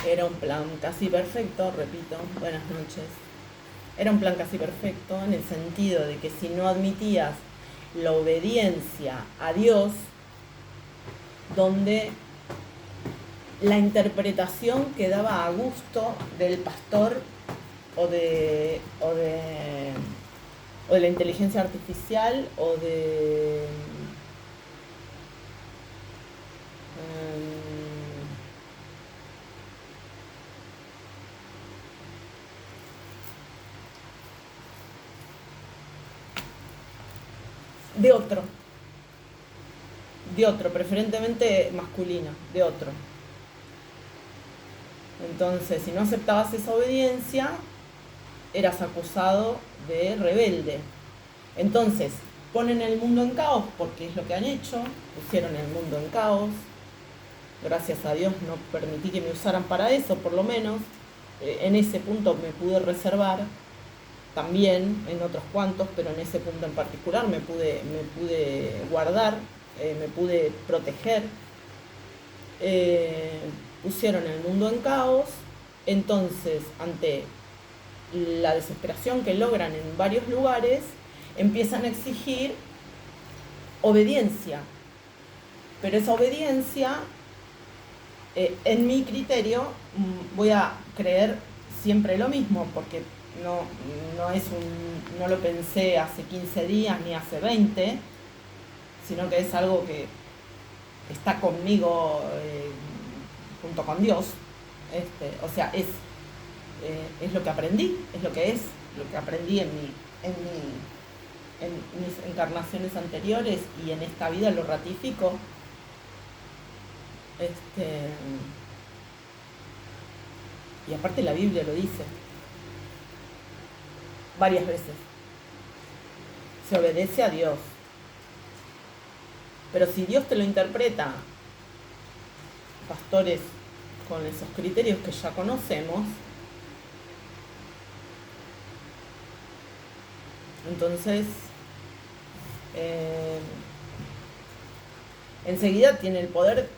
Era un plan casi perfecto, repito, buenas noches. Era un plan casi perfecto en el sentido de que si no admitías la obediencia a Dios, donde la interpretación quedaba a gusto del pastor o de la inteligencia artificial o de otro, preferentemente masculino, de otro. Entonces, si no aceptabas esa obediencia, eras acusado de rebelde. Entonces, ponen el mundo en caos porque es lo que han hecho, pusieron el mundo en caos. Gracias a Dios no permití que me usaran para eso, por lo menos. En ese punto me pude reservar, también en otros cuantos, pero en ese punto en particular me pude guardar, me pude proteger. Pusieron el mundo en caos, entonces ante la desesperación que logran en varios lugares, empiezan a exigir obediencia. Pero esa obediencia, en mi criterio, voy a creer siempre lo mismo, porque no lo pensé hace 15 días ni hace 20, sino que es algo que está conmigo junto con Dios. O sea, es lo que aprendí, es lo que aprendí en mis encarnaciones anteriores, y en esta vida lo ratifico. Y aparte la Biblia lo dice varias veces. Se obedece a Dios. Pero si Dios te lo interpreta, pastores, con esos criterios que ya conocemos, entonces enseguida tiene el poder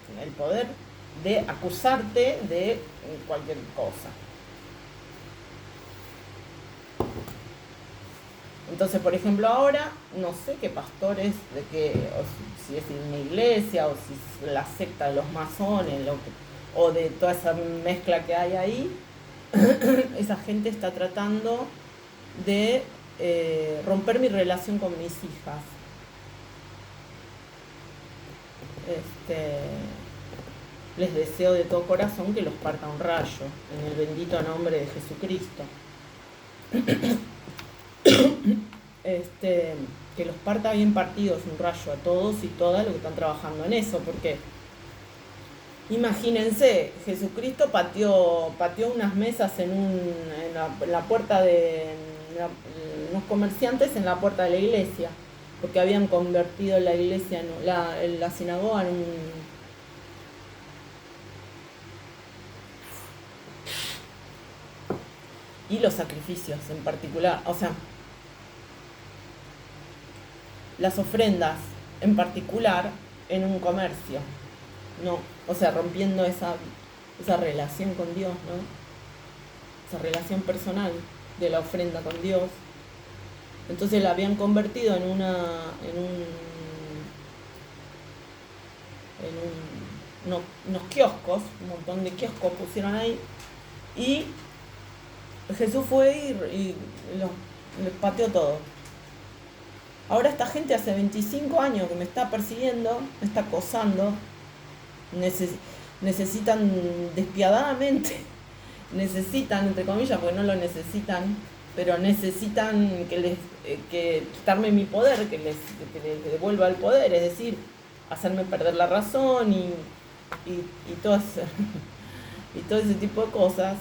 de acusarte de cualquier cosa. Entonces, por ejemplo, ahora no sé qué pastores, si es en una iglesia o si es la secta de los masones, o de toda esa mezcla que hay ahí, esa gente está tratando de romper mi relación con mis hijas. Les deseo de todo corazón que los parta un rayo, en el bendito nombre de Jesucristo. Que los parta bien partidos un rayo a todos y todas los que están trabajando en eso, porque imagínense, Jesucristo pateó unas mesas en la puerta de unos comerciantes en la puerta de la iglesia, porque habían convertido la iglesia, la sinagoga en y los sacrificios en particular, o sea, las ofrendas en particular en un comercio, no, o sea, rompiendo esa relación con Dios, ¿no? Esa relación personal de la ofrenda con Dios. Entonces la habían convertido en unos kioscos, un montón de kioscos pusieron ahí, y Jesús fue y les pateó todo. Ahora esta gente hace 25 años que me está persiguiendo, me está acosando, necesitan despiadadamente, entre comillas, porque no lo necesitan, pero necesitan que quitarme mi poder, que les devuelva el poder, es decir, hacerme perder la razón y todo ese tipo de cosas.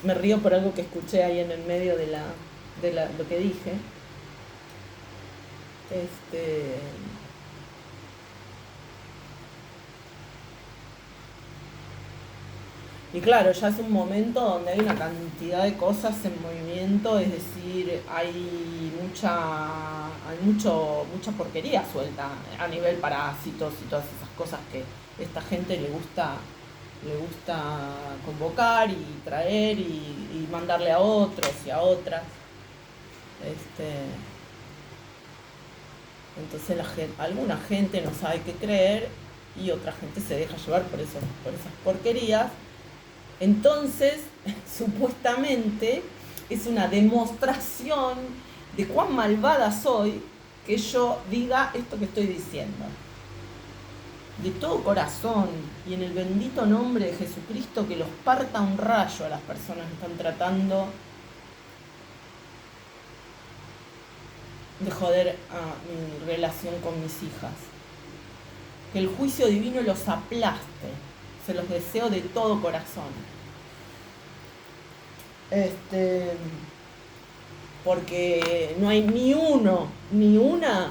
Me río por algo que escuché ahí en el medio de lo que dije. Y claro, ya es un momento donde hay una cantidad de cosas en movimiento, es decir, hay mucha porquería suelta a nivel parásitos y todas esas cosas que a esta gente le le gusta convocar y traer y mandarle a otros y a otras. Entonces alguna gente no sabe qué creer y otra gente se deja llevar por esas porquerías. Entonces, supuestamente, es una demostración de cuán malvada soy que yo diga esto que estoy diciendo. De todo corazón y en el bendito nombre de Jesucristo, que los parta un rayo a las personas que están tratando de joder a mi relación con mis hijas. Que el juicio divino los aplaste. Se los deseo de todo corazón. Porque no hay ni uno, ni una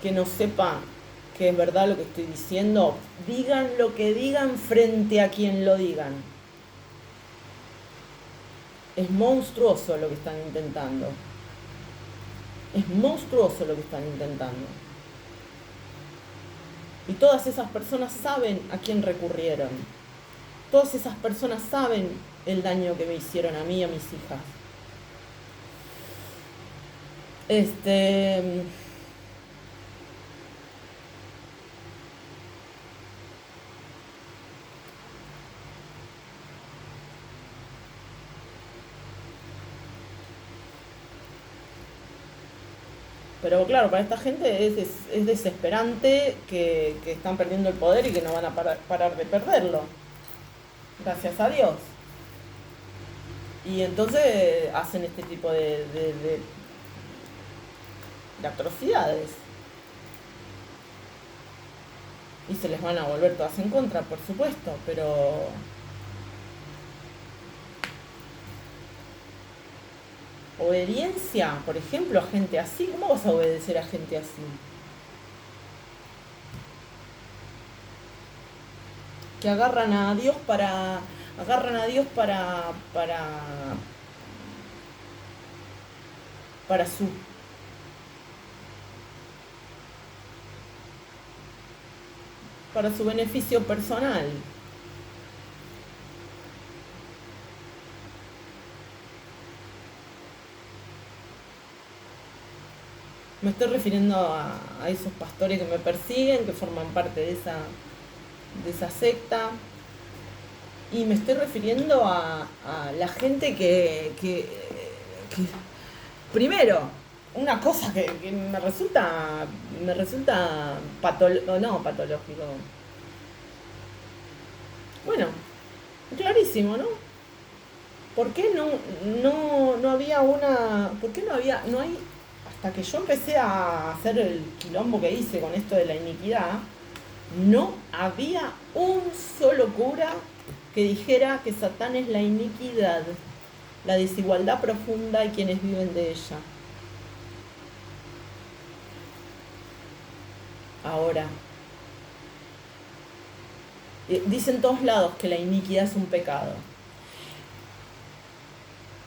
que no sepa que es verdad lo que estoy diciendo. Digan lo que digan frente a quien lo digan. Es monstruoso lo que están intentando. Es monstruoso lo que están intentando. Y todas esas personas saben a quién recurrieron. Todas esas personas saben el daño que me hicieron a mí y a mis hijas. Pero claro, para esta gente es desesperante que están perdiendo el poder y que no van a parar de perderlo. Gracias a Dios. Y entonces hacen este tipo de atrocidades. Y se les van a volver todas en contra, por supuesto, pero... Obediencia, por ejemplo, a gente así. ¿Cómo vas a obedecer a gente así? Que agarran a Dios para su beneficio personal. Me estoy refiriendo a esos pastores que me persiguen, que forman parte de esa secta. Y me estoy refiriendo a la gente que primero, una cosa que me resulta patológico. Bueno, clarísimo, ¿no? ¿Por qué no había una... ¿Por qué no hay... Hasta que yo empecé a hacer el quilombo que hice con esto de la iniquidad, no había un solo cura que dijera que Satán es la iniquidad, la desigualdad profunda y quienes viven de ella. Ahora, dicen todos lados que la iniquidad es un pecado.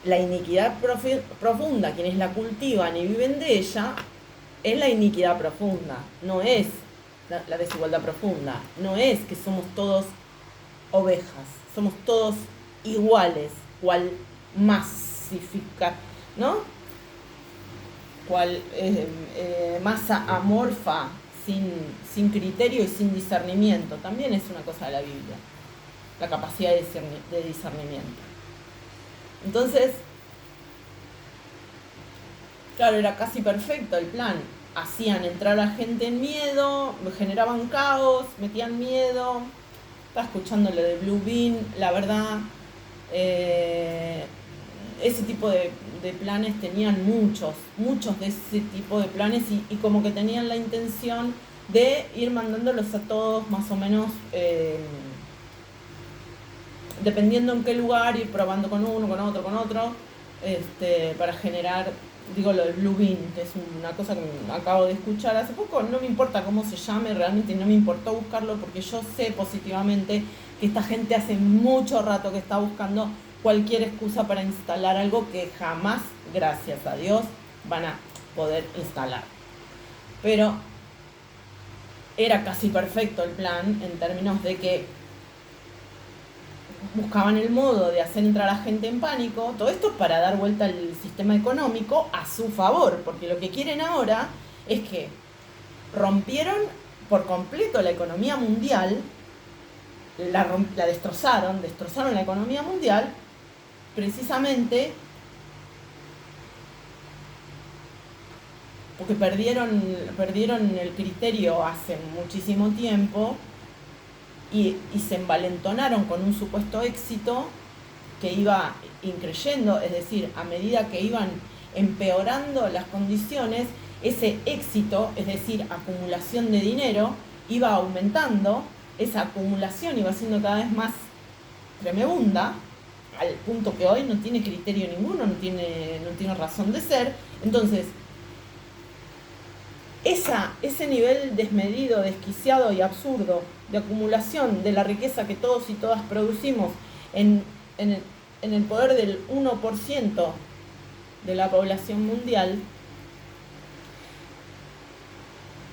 La iniquidad profunda, quienes la cultivan y viven de ella, es la iniquidad profunda, no es la desigualdad profunda, no es que somos todos ovejas, somos todos iguales, cual masifica, ¿no? Cual masa amorfa, sin criterio y sin discernimiento, también es una cosa de la Biblia, la capacidad de discernimiento. Entonces, claro, era casi perfecto el plan. Hacían entrar a gente en miedo, generaban caos, metían miedo. Estaba escuchando lo de Blue Bean, la verdad, ese tipo de planes tenían muchos de ese tipo de planes y como que tenían la intención de ir mandándolos a todos más o menos... dependiendo en qué lugar, ir probando con uno, con otro, para generar, digo lo del Blue Bean, que es una cosa que acabo de escuchar hace poco, no me importa cómo se llame, realmente no me importó buscarlo porque yo sé positivamente que esta gente hace mucho rato que está buscando cualquier excusa para instalar algo que jamás, gracias a Dios, van a poder instalar. Pero era casi perfecto el plan en términos de que buscaban el modo de hacer entrar a la gente en pánico, todo esto para dar vuelta al sistema económico a su favor, porque lo que quieren ahora es que rompieron por completo la economía mundial, la destrozaron la economía mundial, precisamente porque perdieron el criterio hace muchísimo tiempo y se envalentonaron con un supuesto éxito que iba increyendo, es decir, a medida que iban empeorando las condiciones, ese éxito, es decir, acumulación de dinero, iba aumentando, esa acumulación iba siendo cada vez más tremenda, al punto que hoy no tiene criterio ninguno, no tiene razón de ser. Entonces, ese nivel desmedido, desquiciado y absurdo de acumulación de la riqueza que todos y todas producimos en el poder del 1% de la población mundial,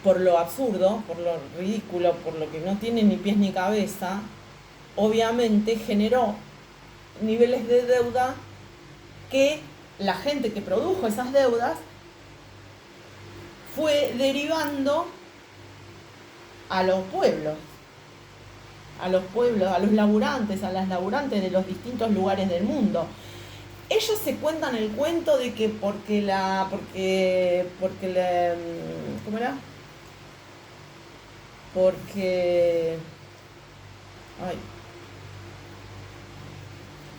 por lo absurdo, por lo ridículo, por lo que no tiene ni pies ni cabeza, obviamente generó niveles de deuda que la gente que produjo esas deudas fue derivando a los pueblos, a los laburantes, a las laburantes de los distintos lugares del mundo. Ellos se cuentan el cuento de que porque ¿cómo era?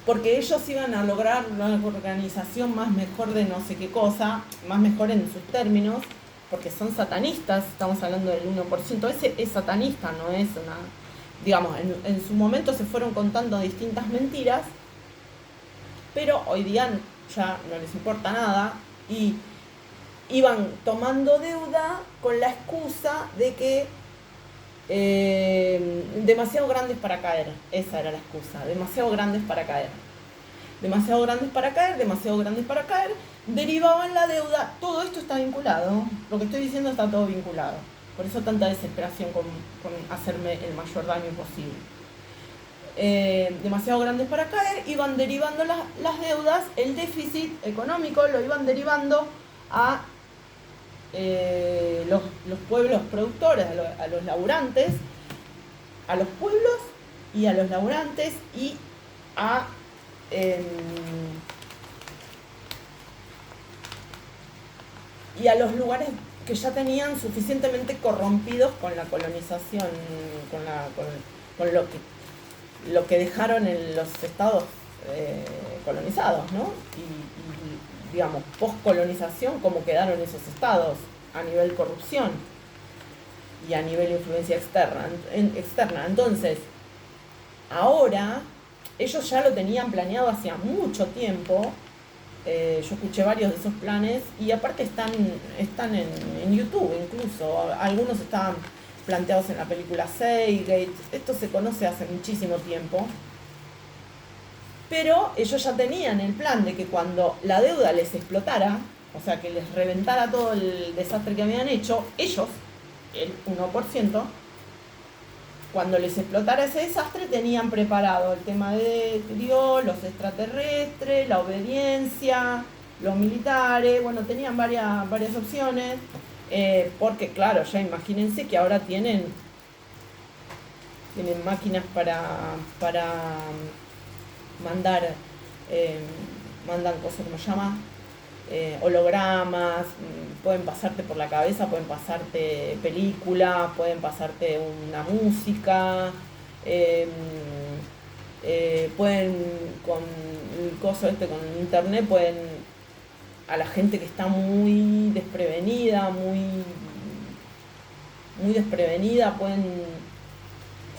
Porque ellos iban a lograr una organización más mejor de no sé qué cosa, más mejor en sus términos, porque son satanistas, estamos hablando del 1%, ese es satanista, no es una... Digamos, en su momento se fueron contando distintas mentiras, pero hoy día ya no les importa nada y iban tomando deuda con la excusa de que demasiado grandes para caer, esa era la excusa, demasiado grandes para caer, derivaban la deuda, todo esto está vinculado, lo que estoy diciendo está todo vinculado, por eso tanta desesperación con hacerme el mayor daño posible. Demasiado grandes para caer, iban derivando las deudas, el déficit económico lo iban derivando a los pueblos productores, a los laburantes, a los pueblos y a los laburantes y a los lugares que ya tenían suficientemente corrompidos con la colonización, con lo que dejaron en los estados colonizados, ¿no? Y digamos, post-colonización, cómo quedaron esos estados a nivel corrupción y a nivel influencia externa. Entonces, ahora, ellos ya lo tenían planeado hacía mucho tiempo. Yo escuché varios de esos planes y aparte están en YouTube incluso. Algunos estaban planteados en la película Seagate. Esto se conoce hace muchísimo tiempo. Pero ellos ya tenían el plan de que cuando la deuda les explotara, o sea, que les reventara todo el desastre que habían hecho, ellos, el 1%, cuando les explotara ese desastre, tenían preparado el tema de Dios, los extraterrestres, la obediencia, los militares, bueno, tenían varias opciones, porque claro, ya imagínense que ahora tienen máquinas para mandan cosas, ¿cómo se llama? Hologramas, pueden pasarte por la cabeza, pueden pasarte películas, pueden pasarte una música, pueden con el coso con internet, pueden a la gente que está muy desprevenida, pueden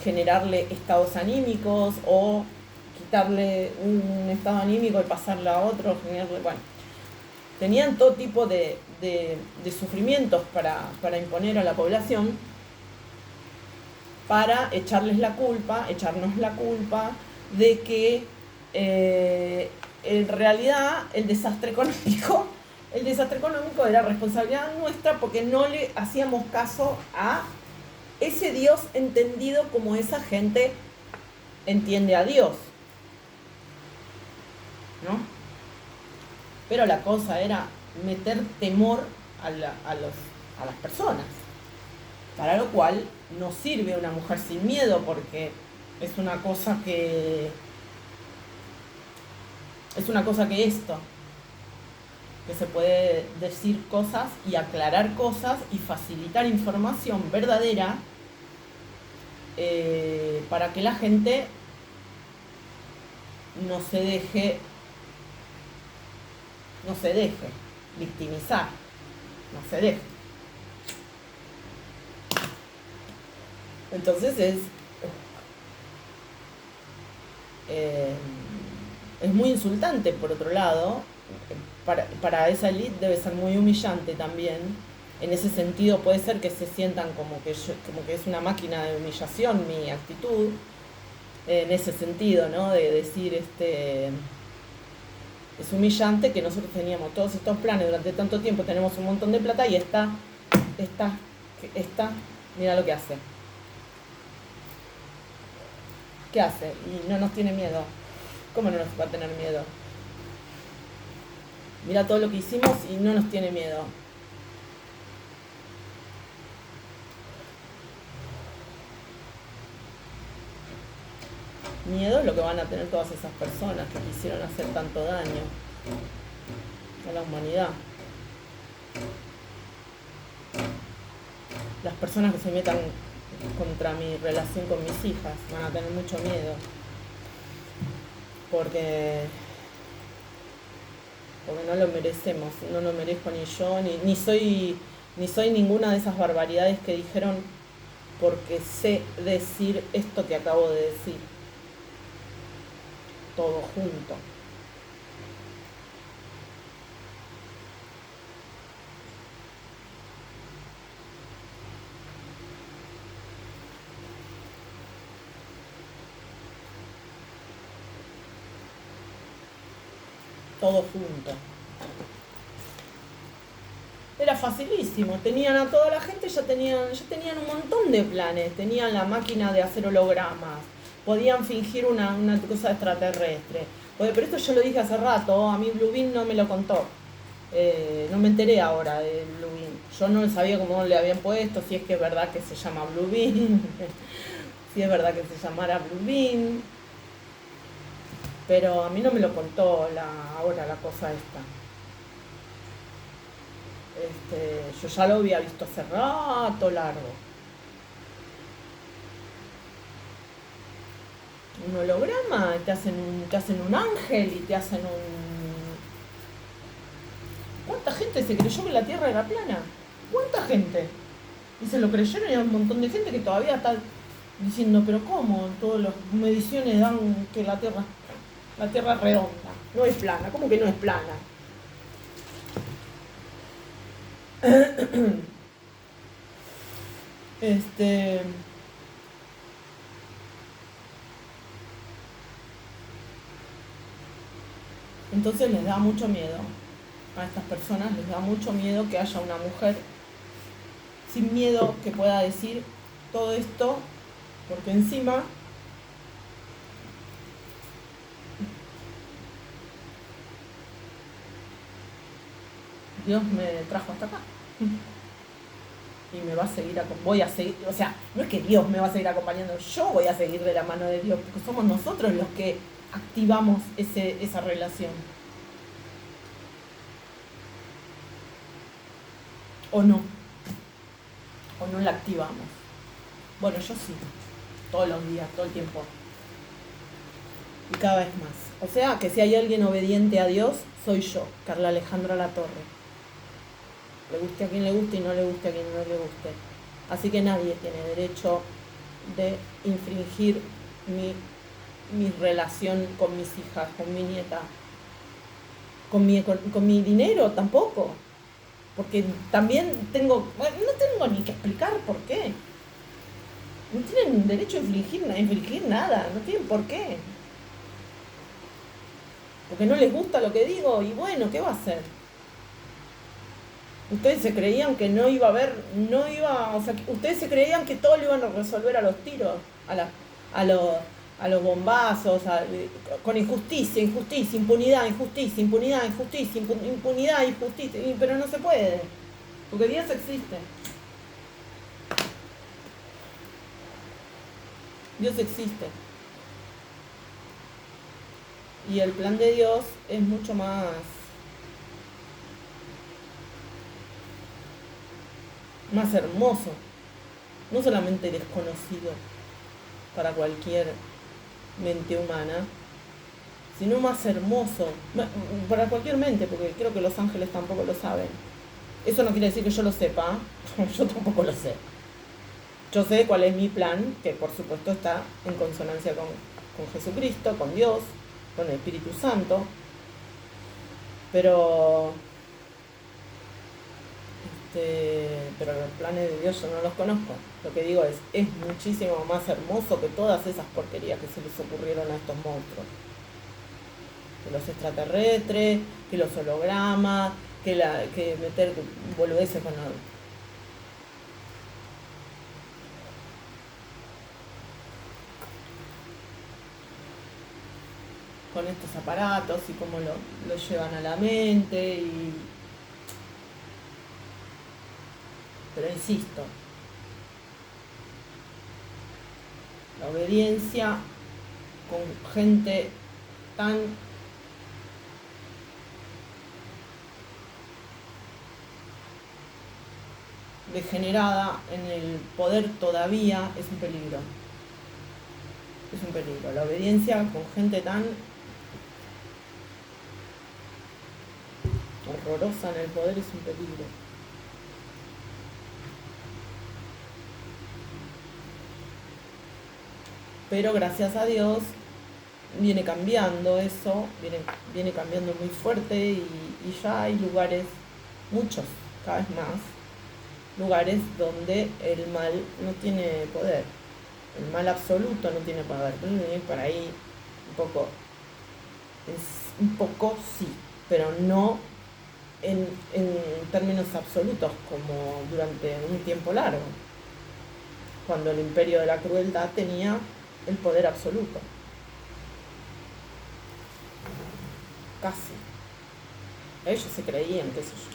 generarle estados anímicos o quitarle un estado anímico y pasarle a otro, bueno, tenían todo tipo de sufrimientos para imponer a la población, para echarnos la culpa de que en realidad el desastre económico era responsabilidad nuestra porque no le hacíamos caso a ese Dios entendido como esa gente entiende a Dios. ¿no? Pero la cosa era meter temor a las personas, para lo cual no sirve una mujer sin miedo, porque es una cosa que esto, que se puede decir cosas y aclarar cosas y facilitar información verdadera, para que la gente no se deje victimizar, no se deje. Entonces es muy insultante, por otro lado, para esa élite debe ser muy humillante también. En ese sentido puede ser que se sientan como que es una máquina de humillación mi actitud, en ese sentido, ¿no? De decir, es humillante que nosotros teníamos todos estos planes durante tanto tiempo, tenemos un montón de plata y esta, mira lo que hace. ¿Qué hace? Y no nos tiene miedo. ¿Cómo no nos va a tener miedo? Mira todo lo que hicimos y no nos tiene miedo. Miedo es lo que van a tener todas esas personas que quisieron hacer tanto daño a la humanidad. Las personas que se metan contra mi relación con mis hijas van a tener mucho miedo, porque no lo merecemos, no lo merezco ni yo, ni soy ninguna de esas barbaridades que dijeron, porque sé decir esto que acabo de decir, todo junto. Todo junto. Era facilísimo, tenían a toda la gente, ya tenían un montón de planes, tenían la máquina de hacer hologramas, podían fingir una cosa extraterrestre. Pero esto yo lo dije hace rato, a mí Blue Bean no me lo contó, no me enteré ahora de Blue Bean, yo no sabía cómo le habían puesto, si es que es verdad que se llama Blue Bean, si es verdad que se llamara Blue Bean, pero a mí no me lo contó ahora la cosa esta. Yo ya lo había visto hace rato largo. Un holograma, te hacen un ángel y te hacen un... ¿Cuánta gente se creyó que la Tierra era plana? ¿Cuánta gente? Y se lo creyeron y hay un montón de gente que todavía está diciendo, pero ¿cómo? Todas las mediciones dan que la Tierra es redonda, no es plana. ¿Cómo que no es plana? Entonces les da mucho miedo a estas personas, les da mucho miedo que haya una mujer sin miedo que pueda decir todo esto, porque encima Dios me trajo hasta acá. Y me va a seguir, voy a seguir, o sea, no es que Dios me va a seguir acompañando, yo voy a seguir de la mano de Dios, porque somos nosotros los que activamos esa relación. O no la activamos. Bueno, yo sí, todos los días, todo el tiempo. Y cada vez más. O sea, que si hay alguien obediente a Dios, soy yo, Carla Alejandra Latorre. Le guste a quien le guste y no le guste a quien no le guste. Así que nadie tiene derecho de infringir mi relación con mis hijas, con mi nieta, con mi dinero tampoco. Porque también no tengo ni que explicar por qué. No tienen derecho a infringir nada, no tienen por qué. Porque no les gusta lo que digo y bueno, ¿qué va a hacer? Ustedes se creían que ustedes se creían que todo lo iban a resolver a los tiros, a a los bombazos, con injusticia, injusticia, impunidad, injusticia, impunidad, injusticia, impunidad, injusticia, pero no se puede, porque Dios existe. Dios existe. Y el plan de Dios es mucho más hermoso, no solamente desconocido para cualquier mente humana, sino más hermoso para cualquier mente, porque creo que los ángeles tampoco lo saben. Eso no quiere decir que yo lo sepa, yo tampoco lo sé. Yo sé cuál es mi plan, que por supuesto está en consonancia con Jesucristo, con Dios, con el Espíritu Santo, pero los planes de Dios yo no los conozco. Lo que digo es muchísimo más hermoso que todas esas porquerías que se les ocurrieron a estos monstruos. Que los extraterrestres, que los hologramas, que meter boludeces con estos aparatos y cómo lo llevan a la mente pero insisto, la obediencia con gente tan degenerada en el poder todavía es un peligro. Es un peligro. La obediencia con gente tan horrorosa en el poder es un peligro. Pero gracias a Dios viene cambiando eso, viene cambiando muy fuerte y ya hay lugares, muchos, cada vez más, lugares donde el mal no tiene poder. El mal absoluto no tiene poder. Por ahí un poco sí, pero no en términos absolutos como durante un tiempo largo, cuando el imperio de la crueldad tenía el poder absoluto. Casi. Ellos se creían, qué sé yo.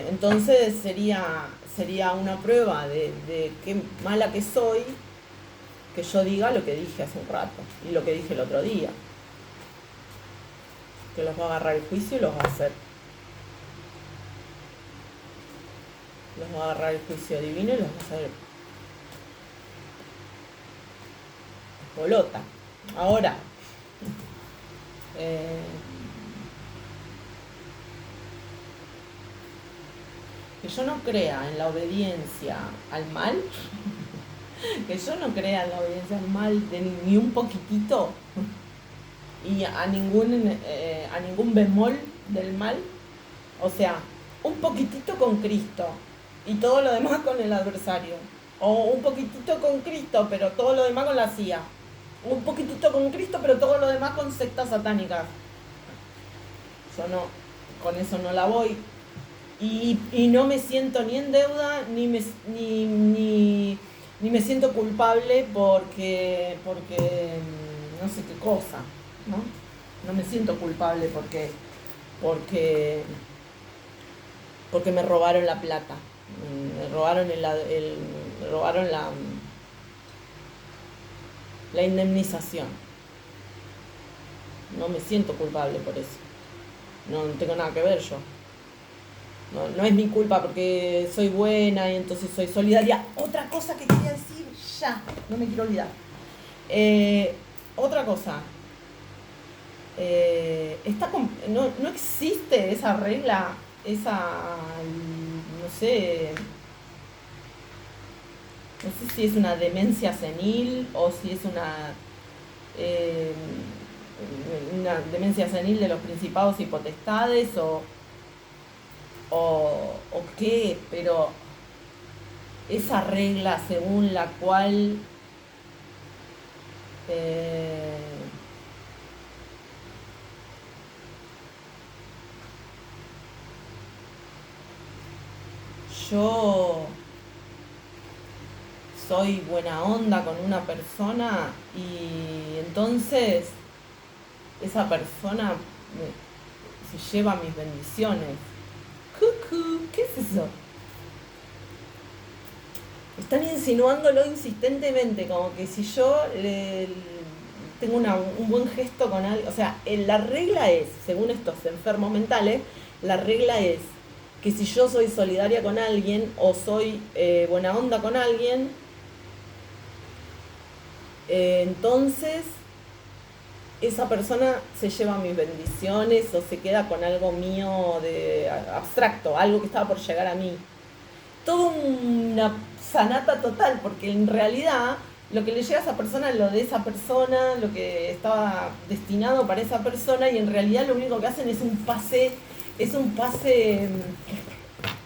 Entonces sería una prueba de qué mala que soy, que yo diga lo que dije hace un rato y lo que dije el otro día, que los va a agarrar el juicio y los va a hacer. Los va a agarrar el juicio divino y los va a hacer bolota. Ahora, que yo no crea en la obediencia al mal, que yo no crea en la obediencia al mal de ni un poquitito y a ningún bemol del mal, o sea, un poquitito con Cristo y todo lo demás con el adversario, o un poquitito con Cristo pero todo lo demás con la CIA, un poquitito con Cristo pero todo lo demás con sectas satánicas. Yo no, con eso no la voy. Y no me siento ni en deuda, ni me siento culpable porque no sé qué cosa, ¿no? No me siento culpable porque me robaron la plata, me robaron la indemnización. No me siento culpable por eso. No tengo nada que ver yo. No es mi culpa porque soy buena y entonces soy solidaria. Otra cosa que quería decir ya, no me quiero olvidar. Otra cosa. No existe esa regla, no sé si es una demencia senil o si es una demencia senil de los principados y potestades o qué, pero esa regla según la cual yo soy buena onda con una persona y entonces esa persona se lleva mis bendiciones. Cucú, ¿qué es eso? Están insinuándolo insistentemente, como que si yo tengo un buen gesto con alguien, o sea, la regla es, según estos enfermos mentales, la regla es que si yo soy solidaria con alguien o soy buena onda con alguien, entonces esa persona se lleva mis bendiciones o se queda con algo mío de abstracto, algo que estaba por llegar a mí. Todo una sanata total, porque en realidad lo que le llega a esa persona es lo de esa persona, lo que estaba destinado para esa persona, y en realidad lo único que hacen es un pase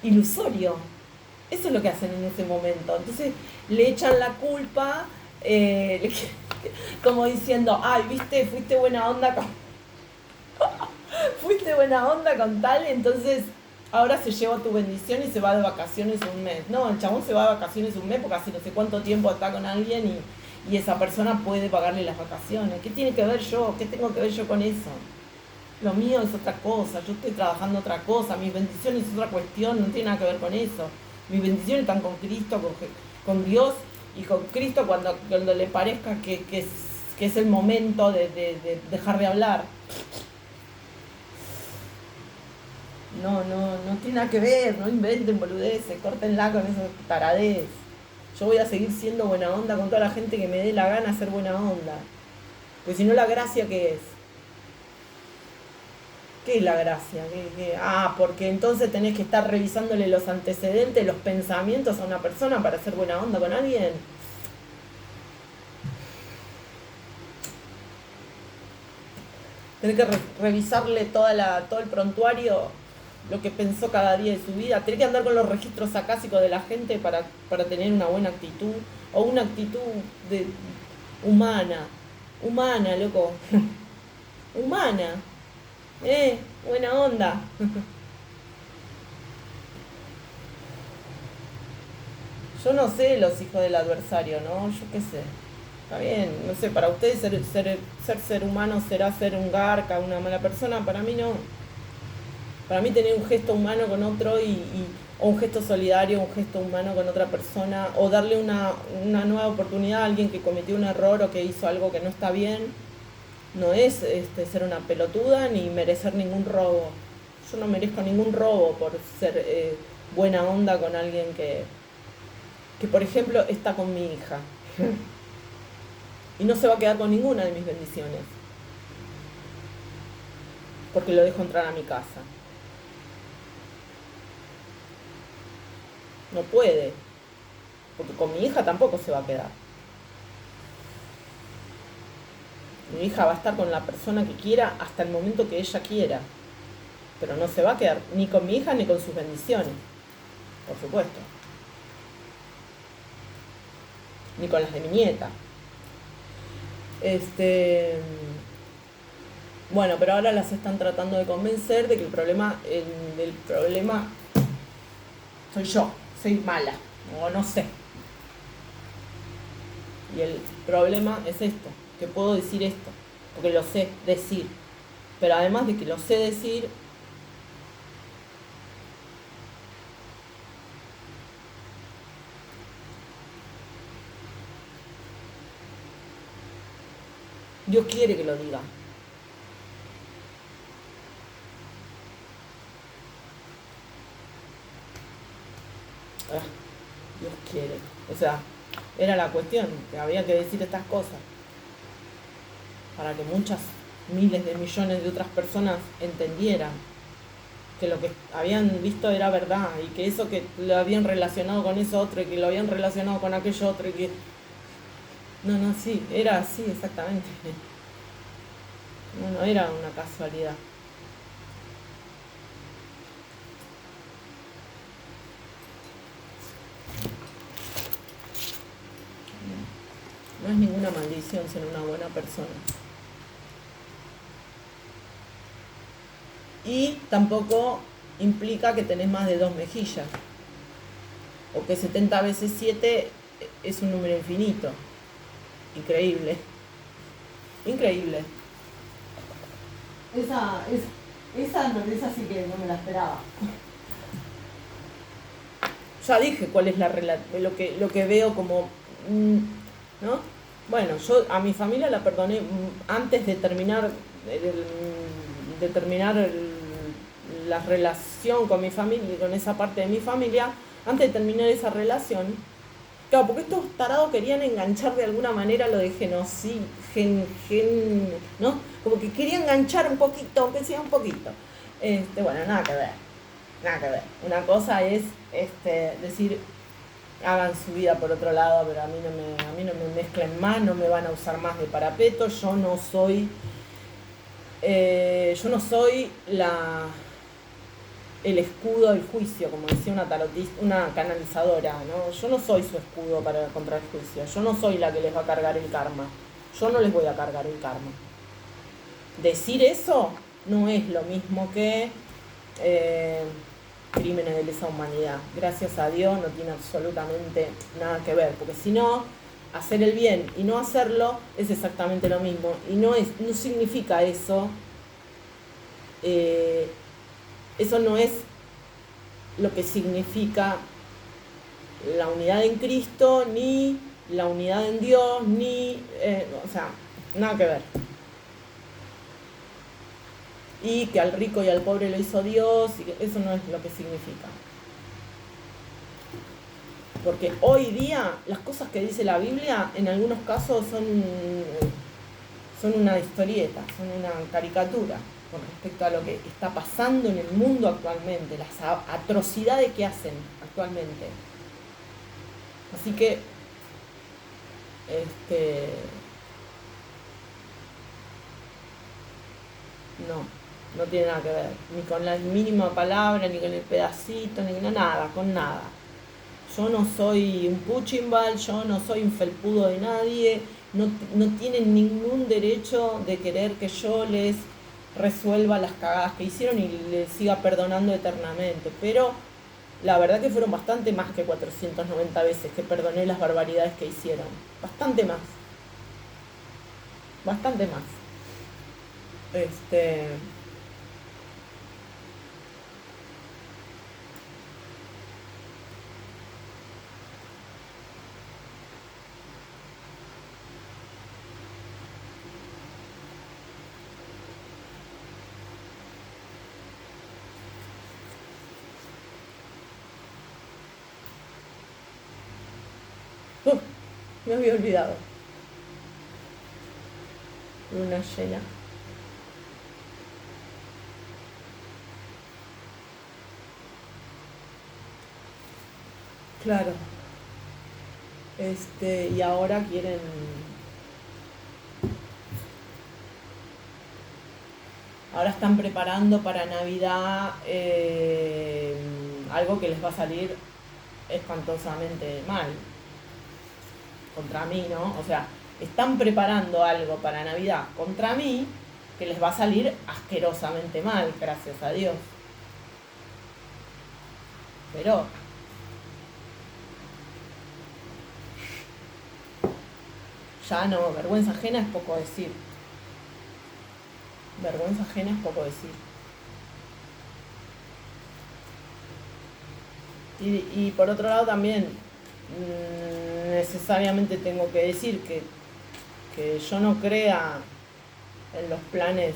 ilusorio. Eso es lo que hacen en ese momento. Entonces le echan la culpa, como diciendo, ay, viste, fuiste buena onda con tal, entonces ahora se llevó tu bendición y se va de vacaciones un mes. No, el chabón se va de vacaciones un mes porque hace no sé cuánto tiempo está con alguien y esa persona puede pagarle las vacaciones. ¿Qué tiene que ver yo? ¿Qué tengo que ver yo con eso? Lo mío es otra cosa, yo estoy trabajando otra cosa, mis bendiciones es otra cuestión, no tiene nada que ver con eso. Mis bendiciones están con Cristo, con Dios y con Cristo cuando le parezca que es el momento de dejar de hablar. No tiene nada que ver, no inventen boludeces, córtenla con esos taradez. Yo voy a seguir siendo buena onda con toda la gente que me dé la gana ser buena onda. Pues si no, la gracia, ¿qué es? ¿Qué es la gracia? Porque entonces tenés que estar revisándole los antecedentes, los pensamientos a una persona para hacer buena onda con alguien. Tenés que revisarle todo el prontuario, lo que pensó cada día de su vida. Tenés que andar con los registros acásicos de la gente para tener una buena actitud, o una actitud humana, loco. Humana. Buena onda. Yo no sé los hijos del adversario, ¿no? Yo qué sé. Está bien, no sé, para ustedes ser humano será ser un garca, una mala persona, para mí no. Para mí tener un gesto humano con otro o un gesto solidario, un gesto humano con otra persona, o darle una nueva oportunidad a alguien que cometió un error o que hizo algo que no está bien, no es ser una pelotuda ni merecer ningún robo. Yo no merezco ningún robo por ser buena onda con alguien que por ejemplo está con mi hija y no se va a quedar con ninguna de mis bendiciones porque lo dejo entrar a mi casa. No puede, porque con mi hija tampoco se va a quedar. Mi hija va a estar con la persona que quiera hasta el momento que ella quiera, pero no se va a quedar ni con mi hija ni con sus bendiciones, por supuesto, ni con las de mi nieta. Bueno, pero ahora las están tratando de convencer de que el problema soy yo, soy mala, o no sé. Y el problema es esto, que puedo decir esto, porque lo sé decir. Pero además de que lo sé decir, Dios quiere que lo diga. Dios quiere. O sea, era la cuestión, que había que decir estas cosas para que muchas miles de millones de otras personas entendieran que lo que habían visto era verdad y que eso que lo habían relacionado con eso otro y que lo habían relacionado con aquello otro y que... No, sí, era así exactamente. No era una casualidad. No es ninguna maldición ser una buena persona. Y tampoco implica que tenés más de 2 mejillas. o que 70 veces 7 es un número infinito. Increíble. Increíble. Esa sí que no me la esperaba. Ya dije cuál es lo que veo como, ¿no? Bueno, yo a mi familia la perdoné antes de terminar la relación con mi familia, con esa parte de mi familia, antes de terminar esa relación. Claro, porque estos tarados querían enganchar de alguna manera lo de genocidio, ¿no? Como que querían enganchar un poquito, aunque sea un poquito. Bueno, nada que ver. Una cosa es decir, hagan su vida por otro lado, pero a mí no me mezclen más, no me van a usar más de parapeto. Yo no soy el escudo del juicio, como decía una tarotista, una canalizadora, ¿no? Yo no soy su escudo contra el juicio. Yo no soy la que les va a cargar el karma. Yo no les voy a cargar el karma. Decir eso no es lo mismo que crímenes de lesa humanidad. Gracias a Dios no tiene absolutamente nada que ver, porque si no, hacer el bien y no hacerlo es exactamente lo mismo. Y no significa eso. Eso no es lo que significa la unidad en Cristo, ni la unidad en Dios, ni, nada que ver. Y que al rico y al pobre lo hizo Dios, y eso no es lo que significa. Porque hoy día las cosas que dice la Biblia en algunos casos son una historieta, son una caricatura con respecto a lo que está pasando en el mundo actualmente, las atrocidades que hacen actualmente. Así que no tiene nada que ver, ni con la mínima palabra, ni con el pedacito, ni con nada, con nada. Yo no soy un puchimbal, yo no soy un felpudo de nadie, no tienen ningún derecho de querer que yo les resuelva las cagadas que hicieron y les siga perdonando eternamente. Pero la verdad que fueron bastante más que 490 veces que perdoné las barbaridades que hicieron. Bastante más. Bastante más. Me había olvidado. Luna llena. Claro. Y ahora quieren ahora están preparando para Navidad algo que les va a salir espantosamente mal contra mí, ¿no? O sea, están preparando algo para Navidad contra mí que les va a salir asquerosamente mal, gracias a Dios. Pero ya no, vergüenza ajena es poco decir. Vergüenza ajena es poco decir. Y por otro lado también necesariamente tengo que decir que yo no crea en los planes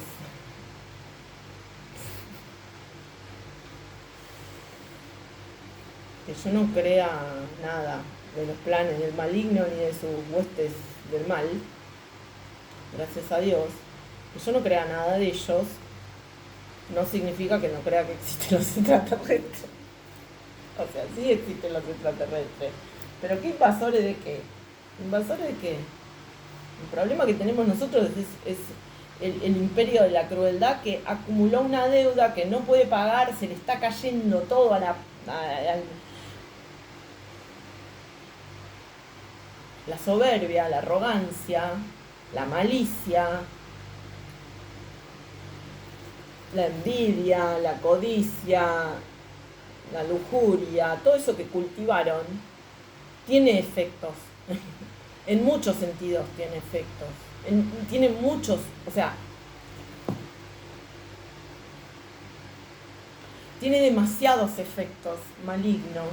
que yo no crea nada de los planes del maligno ni de sus huestes del mal, gracias a Dios, que yo no crea nada de ellos, no significa que no crea que existen los extraterrestres. O sea, sí existen los extraterrestres. Pero ¿qué invasores de qué? ¿Invasores de qué? El problema que tenemos nosotros es el imperio de la crueldad que acumuló una deuda que no puede pagar, se le está cayendo todo a la soberbia, la arrogancia, la malicia, la envidia, la codicia, la lujuria, todo eso que cultivaron, tiene efectos. En muchos sentidos tiene efectos. Tiene muchos, o sea, tiene demasiados efectos malignos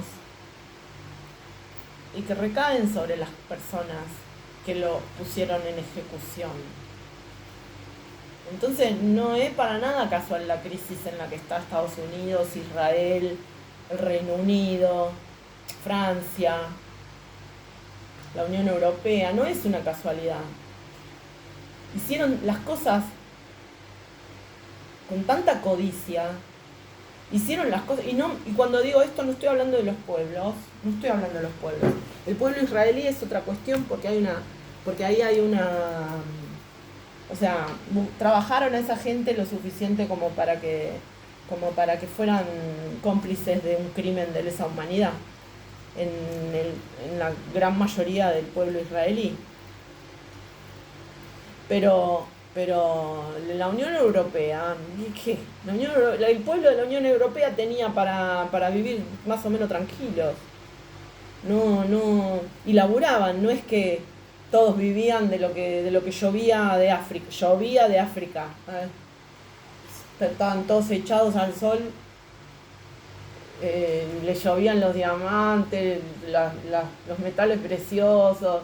y que recaen sobre las personas que lo pusieron en ejecución. Entonces no es para nada casual la crisis en la que está Estados Unidos, Israel, el Reino Unido, Francia, la Unión Europea. No es una casualidad. Hicieron las cosas con tanta codicia. Hicieron las cosas, y cuando digo esto no estoy hablando de los pueblos, no estoy hablando de los pueblos. El pueblo israelí es otra cuestión porque ahí hay una, o sea, trabajaron a esa gente lo suficiente como para que fueran cómplices de un crimen de lesa humanidad en la gran mayoría del pueblo israelí. Pero la Unión Europea, ¿qué? El pueblo de la Unión Europea tenía para vivir más o menos tranquilos. Y laburaban, no es que todos vivían de lo que llovía de África. Llovía de África. Estaban todos echados al sol, les llovían los diamantes, los metales preciosos.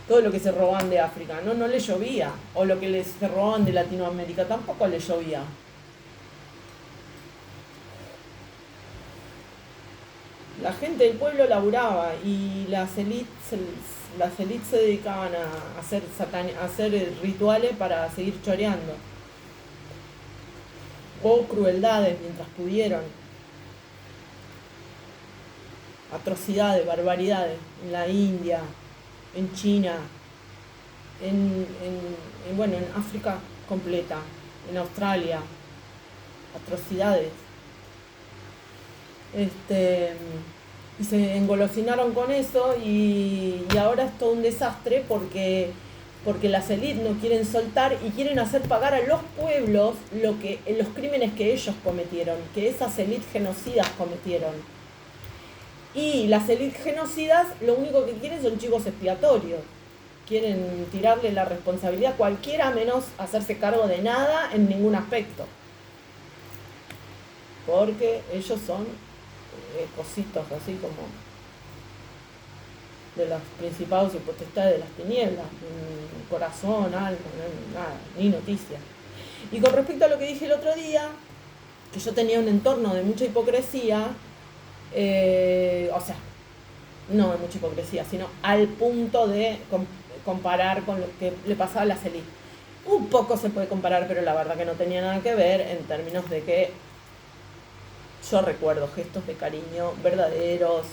Todo lo que se robaban de África, no le llovía. O lo que se robaban de Latinoamérica, tampoco le llovía. La gente del pueblo laburaba y las élites se dedicaban a hacer rituales para seguir choreando. O crueldades mientras pudieron. Atrocidades, barbaridades en la India, en China, en África completa, en Australia, atrocidades. Y se engolosinaron con eso y ahora es todo un desastre porque las élites no quieren soltar y quieren hacer pagar a los pueblos los crímenes que ellos cometieron, que esas élites genocidas cometieron. Y las élites genocidas lo único que quieren son chivos expiatorios. Quieren tirarle la responsabilidad a cualquiera menos hacerse cargo de nada en ningún aspecto. Porque ellos son cositos así como de los principados y potestades de las tinieblas. Corazón, algo, nada, ni noticia. Y con respecto a lo que dije el otro día, que yo tenía un entorno de mucha hipocresía, o sea, no de mucha hipocresía, sino al punto de comparar con lo que le pasaba a las élites. Un poco se puede comparar, pero la verdad que no tenía nada que ver en términos de que yo recuerdo gestos de cariño verdaderos,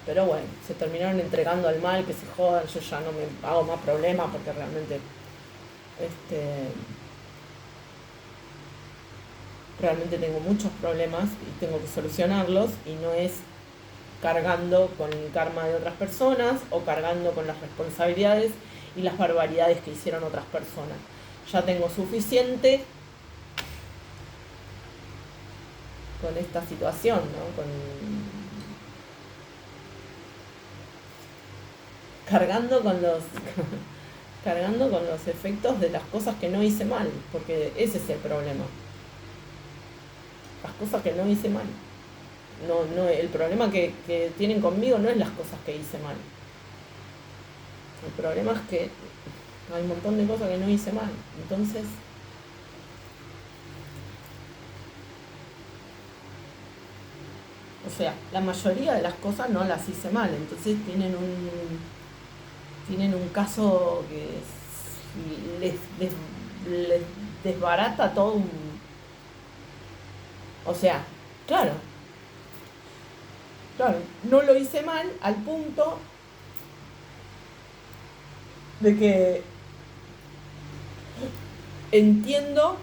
pero bueno, se terminaron entregando al mal, que se jodan, yo ya no me hago más problemas porque realmente tengo muchos problemas y tengo que solucionarlos, y no es cargando con el karma de otras personas o cargando con las responsabilidades y las barbaridades que hicieron otras personas. Ya tengo suficiente con esta situación, ¿no? Cargando con los efectos de las cosas que no hice mal, porque ese es el problema. Las cosas que no hice mal. No, el problema que tienen conmigo no es las cosas que hice mal. El problema es que hay un montón de cosas que no hice mal. Entonces, o sea, la mayoría de las cosas no las hice mal. Entonces tienen un caso que les desbarata todo un... O sea, claro, no lo hice mal al punto de que entiendo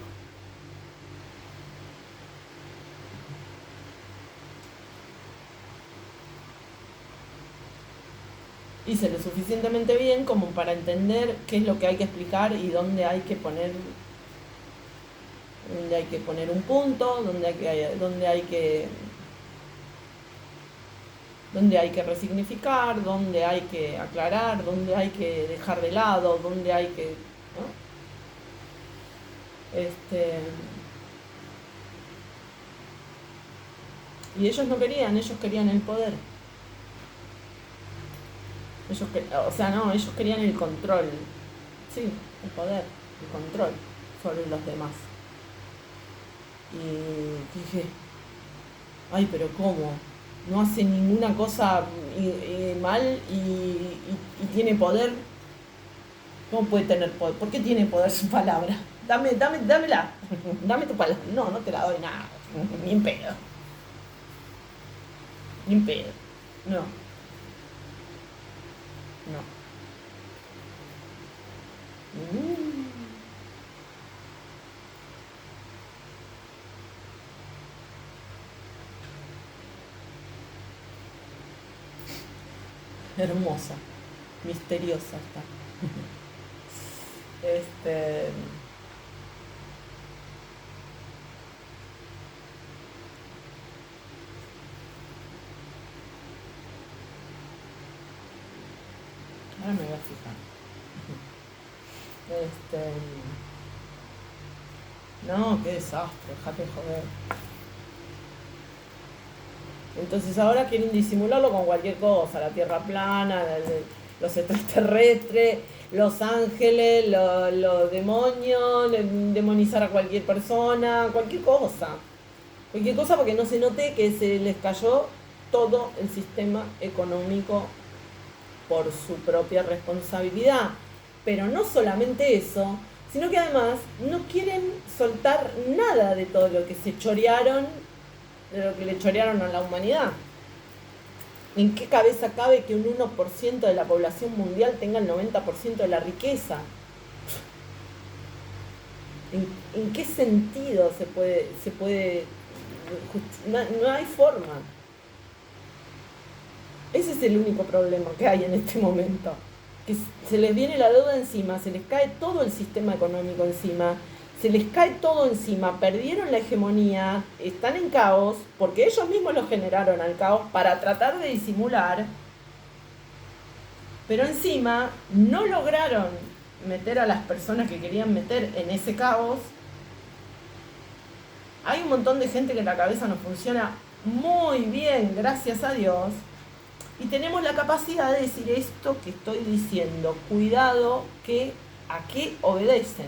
hice lo suficientemente bien como para entender qué es lo que hay que explicar y dónde hay que poner donde hay que poner un punto, donde hay que resignificar, donde hay que aclarar, donde hay que dejar de lado, donde hay que, ¿no? Y ellos no querían, ellos querían el poder. Ellos querían el control. Sí, el poder, el control sobre los demás. Y dije, ay, pero ¿cómo? No hace ninguna cosa mal y tiene poder. ¿Cómo puede tener poder? ¿Por qué tiene poder su palabra? Dámela. Dame tu palabra. No, no te la doy nada. Ni en pedo. Ni en pedo. No. No. Hermosa. Misteriosa está. Ahora me voy a fijar. No, qué desastre, déjate de joder. Entonces ahora quieren disimularlo con cualquier cosa, la tierra plana, los extraterrestres, los ángeles, los demonios, demonizar a cualquier persona, cualquier cosa. Cualquier cosa porque no se note que se les cayó todo el sistema económico por su propia responsabilidad. Pero no solamente eso, sino que además no quieren soltar nada de todo lo que se chorearon, de lo que le chorearon a la humanidad. ¿En qué cabeza cabe que un 1% de la población mundial tenga el 90% de la riqueza? ¿En qué sentido se puede no hay forma? Ese es el único problema que hay en este momento. Que se les viene la deuda encima, se les cae todo el sistema económico encima, se les cae todo encima, perdieron la hegemonía, están en caos, porque ellos mismos lo generaron al caos para tratar de disimular, pero encima no lograron meter a las personas que querían meter en ese caos. Hay un montón de gente que la cabeza no funciona muy bien, gracias a Dios, y tenemos la capacidad de decir esto que estoy diciendo. Cuidado, que ¿a qué obedecen?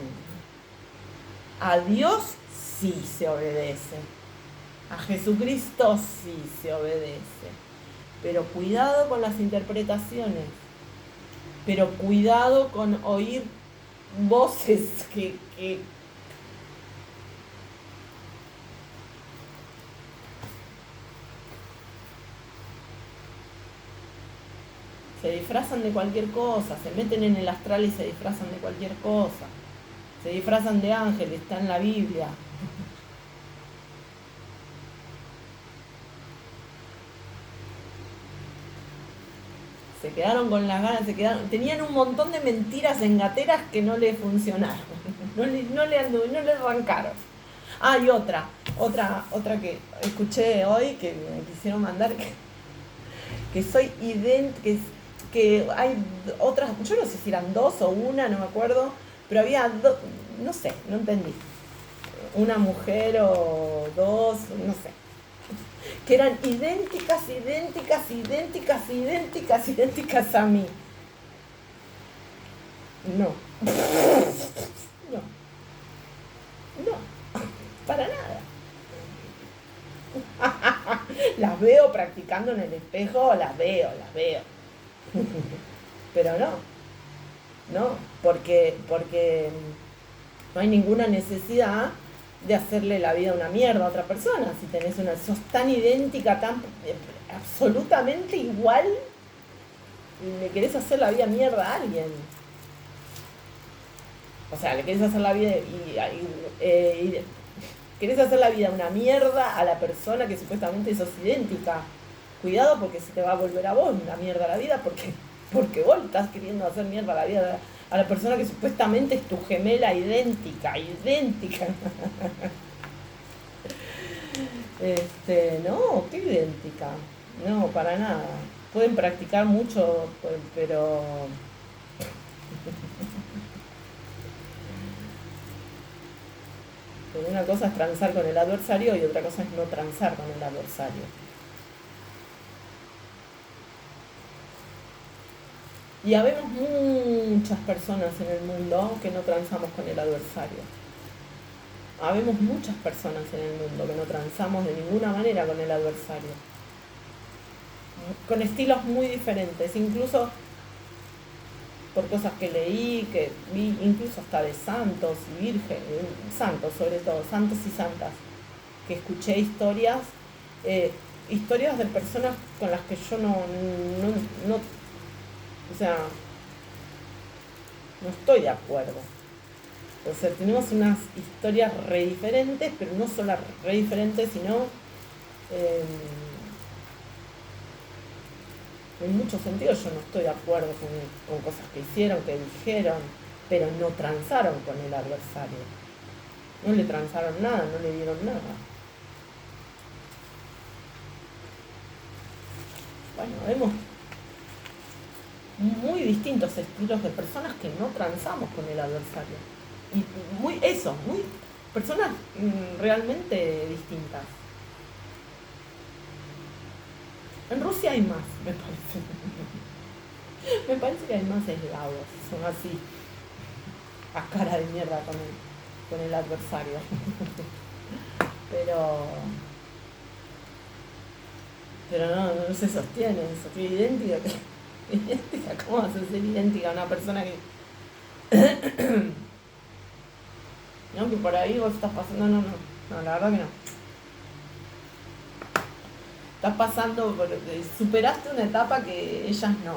A Dios sí se obedece. A Jesucristo sí se obedece. Pero cuidado con las interpretaciones. Pero cuidado con oír voces que se disfrazan de cualquier cosa, se meten en el astral y se disfrazan de cualquier cosa. Se disfrazan de ángel, está en la Biblia. Se quedaron con las ganas, tenían un montón de mentiras engateras que no le funcionaron, no le arrancaron. Ah, y otra que escuché hoy, que me quisieron mandar, que soy idéntica, que hay otras, yo no sé si eran dos o una, no me acuerdo, pero había dos, no sé, no entendí, una mujer o dos, no sé, que eran idénticas a mí. No, para nada. Las veo practicando en el espejo, las veo. Pero no, porque no hay ninguna necesidad de hacerle la vida una mierda a otra persona. Si sos tan idéntica, tan absolutamente igual, y le querés hacer la vida mierda a alguien. O sea, le querés hacer la vida querés hacer la vida una mierda a la persona que supuestamente sos idéntica. Cuidado, porque se te va a volver a vos una mierda la vida, porque vos estás queriendo hacer mierda la vida a la persona que supuestamente es tu gemela idéntica, idéntica. No, qué idéntica. No, para nada. Pueden practicar mucho, pero una cosa es transar con el adversario y otra cosa es no transar con el adversario. Y habemos muchas personas en el mundo que no transamos con el adversario. Habemos muchas personas en el mundo que no transamos de ninguna manera con el adversario. Con estilos muy diferentes, incluso por cosas que leí, que vi, incluso hasta de santos y virgen, santos sobre todo, santos y santas, que escuché historias de personas con las que yo no, o sea, no estoy de acuerdo. O sea, tenemos unas historias re diferentes, pero no solo re diferentes, sino en muchos sentidos yo no estoy de acuerdo con cosas que hicieron, que dijeron, pero no transaron con el adversario. No le transaron nada, no le dieron nada. Bueno, vemos muy distintos estilos de personas que no transamos con el adversario. Y muy personas realmente distintas. En Rusia hay más, me parece. Me parece que hay más eslavos, son así, a cara de mierda con el adversario. Pero no se sostiene eso, que idéntica. ¿Cómo vas a ser idéntica a una persona que... No, que por ahí vos estás pasando... No, la verdad que no. Estás pasando, superaste una etapa que ellas no.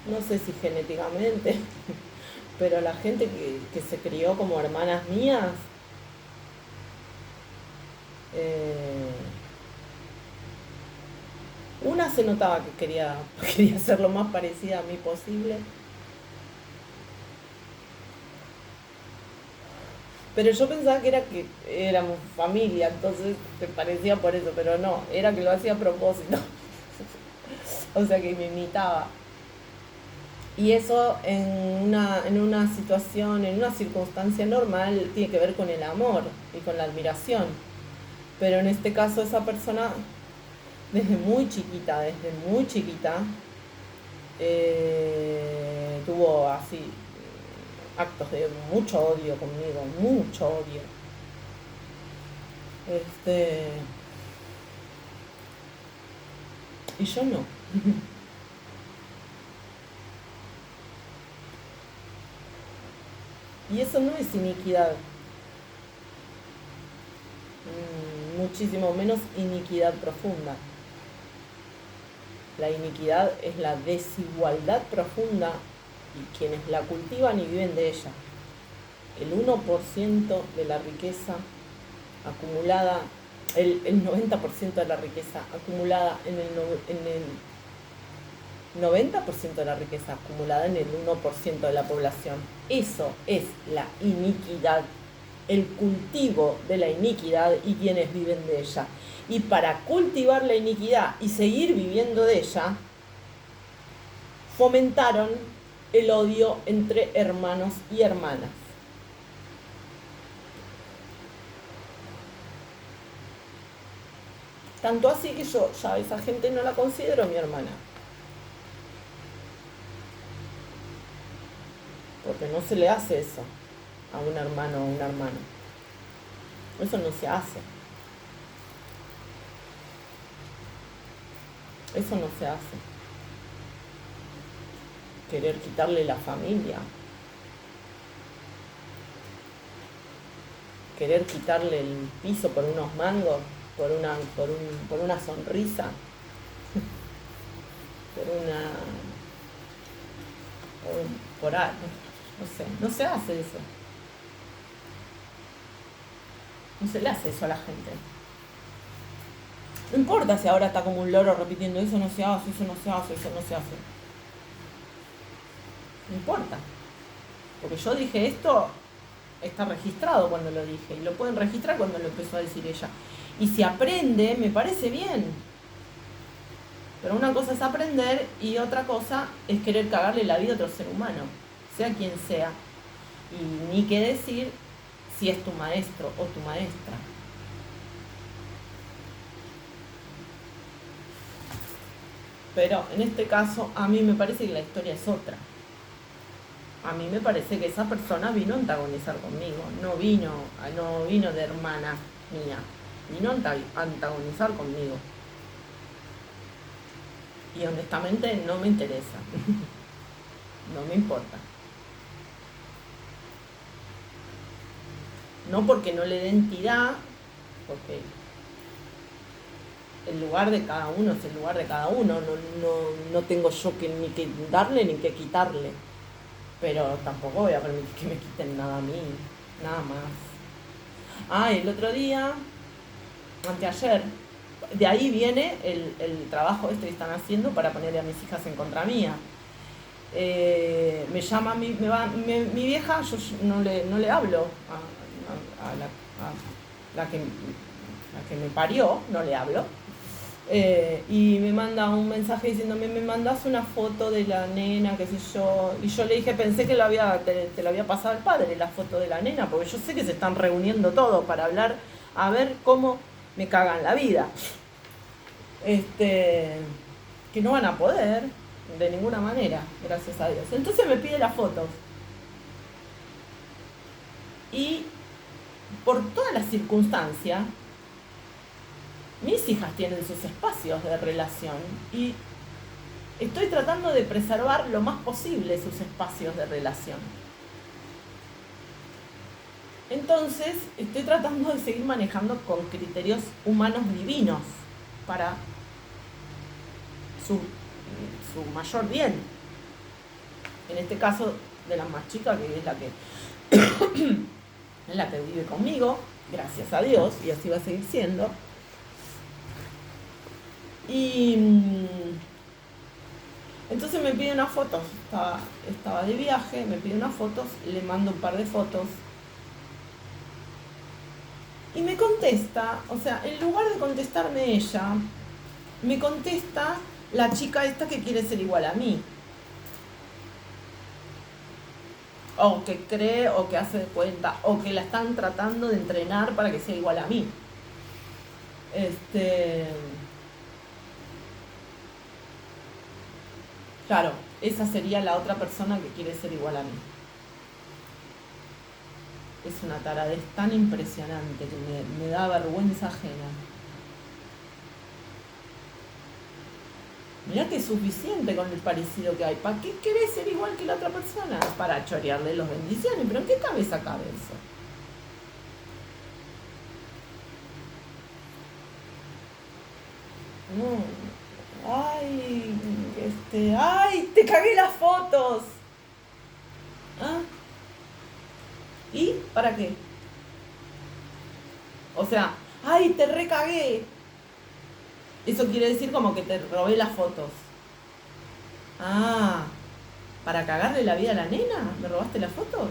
No sé si genéticamente, pero la gente que se crió como hermanas mías, una se notaba que quería ser lo más parecida a mí posible, pero yo pensaba que era que éramos familia, entonces se parecía por eso, pero no, era que lo hacía a propósito. O sea, que me imitaba. Y eso en una situación, en una circunstancia normal, tiene que ver con el amor y con la admiración. Pero en este caso esa persona, desde muy chiquita, tuvo así actos de mucho odio conmigo, mucho odio. Y yo no. Y eso no es iniquidad, muchísimo menos iniquidad profunda. La iniquidad es la desigualdad profunda y quienes la cultivan y viven de ella. El 1% de la riqueza acumulada, el 90% de la riqueza acumulada en el 90% de la riqueza acumulada en el 1% de la población. Eso es la iniquidad, el cultivo de la iniquidad y quienes viven de ella. Y para cultivar la iniquidad y seguir viviendo de ella, fomentaron el odio entre hermanos y hermanas. Tanto así que yo ya a esa gente no la considero mi hermana. Porque no se le hace eso a un hermano o a una hermana. Eso no se hace. Eso no se hace. Querer quitarle la familia. Querer quitarle el piso por unos mangos. por una sonrisa, por una, por algo, no sé, no se hace eso. No se le hace eso a la gente. No importa si ahora está como un loro repitiendo eso no se hace, eso no se hace, eso no se hace. No importa. Porque yo dije esto, está registrado cuando lo dije. Y lo pueden registrar cuando lo empezó a decir ella. Y si aprende, me parece bien. Pero una cosa es aprender y otra cosa es querer cagarle la vida a otro ser humano. Sea quien sea. Y ni qué decir si es tu maestro o tu maestra. Pero en este caso a mí me parece que la historia es otra. A mí me parece que esa persona vino a antagonizar conmigo, no vino de hermana mía, vino a antagonizar conmigo. Y honestamente no me interesa, no me importa. No porque no le dé entidad, porque el lugar de cada uno es el lugar de cada uno, no tengo yo ni que darle ni que quitarle. Pero tampoco voy a permitir que me quiten nada a mí, nada más. El otro día, anteayer, de ahí viene el trabajo este que están haciendo para ponerle a mis hijas en contra mía. Me llama mi vieja, yo no le hablo a la que me parió, no le hablo. Y me manda un mensaje diciéndome, me mandas una foto de la nena, qué sé yo. Y yo le dije, pensé que te lo había pasado el padre, la foto de la nena, porque yo sé que se están reuniendo todos para hablar, a ver cómo me cagan la vida. Que no van a poder, de ninguna manera, gracias a Dios. Entonces me pide las fotos. Y por todas las circunstancias, mis hijas tienen sus espacios de relación y estoy tratando de preservar lo más posible sus espacios de relación. Entonces, estoy tratando de seguir manejando con criterios humanos divinos para su mayor bien. En este caso, de la más chica, que es la que vive conmigo, gracias a Dios, y así va a seguir siendo. Y entonces me pide unas fotos, estaba de viaje, me pide unas fotos, le mando un par de fotos y me contesta, o sea, en lugar de contestarme ella, me contesta la chica esta que quiere ser igual a mí, o que cree, o que hace de cuenta, o que la están tratando de entrenar para que sea igual a mí. Claro, esa sería la otra persona que quiere ser igual a mí. Es una taradez tan impresionante que me da vergüenza ajena. Mirá que es suficiente con el parecido que hay. ¿Para qué querés ser igual que la otra persona? Para chorearle los bendiciones. ¿Pero en qué cabeza cabe eso? No. ¡Ay! ¡Te cagué las fotos! ¿Ah? ¿Y? ¿Para qué? O sea, ¡ay! Te recagué. Eso quiere decir como que te robé las fotos. ¿Para cagarle la vida a la nena? ¿Me robaste las fotos?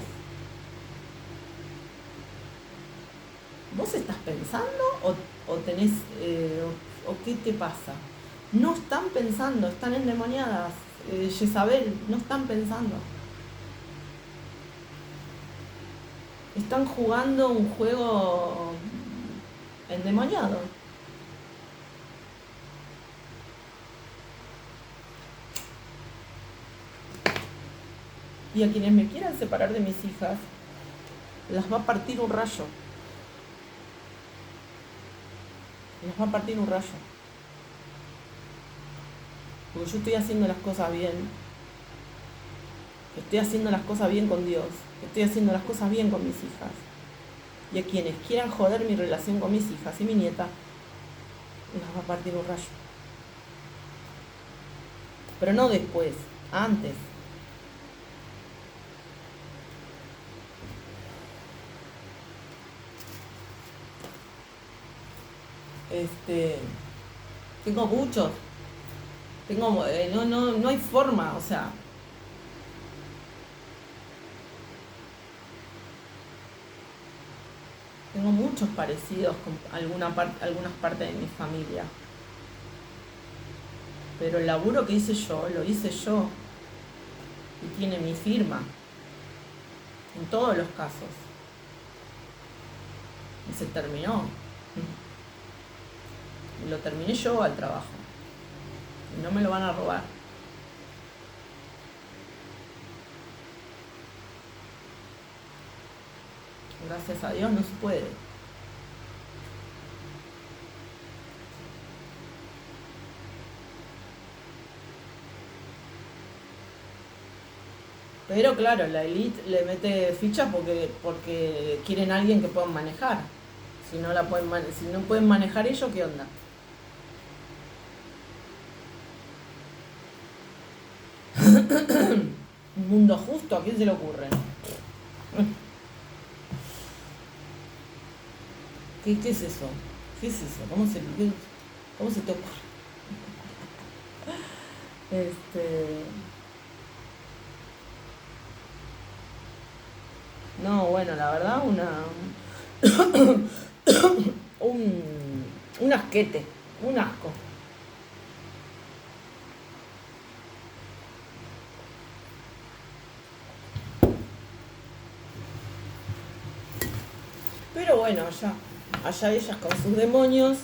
¿Vos estás pensando o tenés... o qué te pasa? No están pensando, están endemoniadas. Jezabel, no están pensando. Están jugando un juego endemoniado. Y a quienes me quieran separar de mis hijas, las va a partir un rayo. Las va a partir un rayo. Porque yo estoy haciendo las cosas bien. Estoy haciendo las cosas bien con Dios. Estoy haciendo las cosas bien con mis hijas. Y a quienes quieran joder mi relación con mis hijas y mi nieta, las va a partir un rayo. Pero no después, antes. Este, tengo muchos. No hay forma, o sea, tengo muchos parecidos con algunas partes de mi familia. Pero el laburo que hice yo, lo hice yo. Y tiene mi firma. En todos los casos. Y se terminó. Y lo terminé yo al trabajo. Y no me lo van a robar. Gracias a Dios no se puede. Pero claro, la elite le mete fichas porque quieren a alguien que puedan manejar. Si no pueden manejar ellos, ¿qué onda? Un mundo justo, ¿a quién se le ocurre? ¿Qué es eso? ¿Qué es eso? ¿Cómo se te ocurre? No, bueno, la verdad, un asquete, un asco. Pero bueno, allá ellas con sus demonios.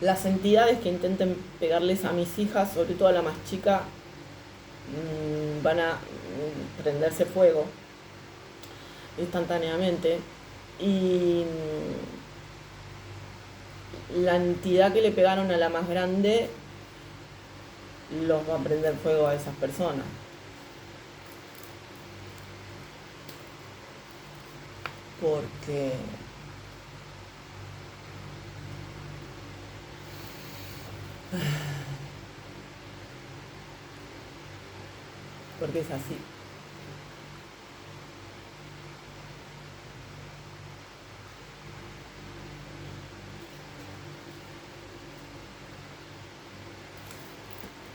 Las entidades que intenten pegarles a mis hijas, sobre todo a la más chica, van a prenderse fuego instantáneamente. Y la entidad que le pegaron a la más grande los va a prender fuego a esas personas. Porque es así.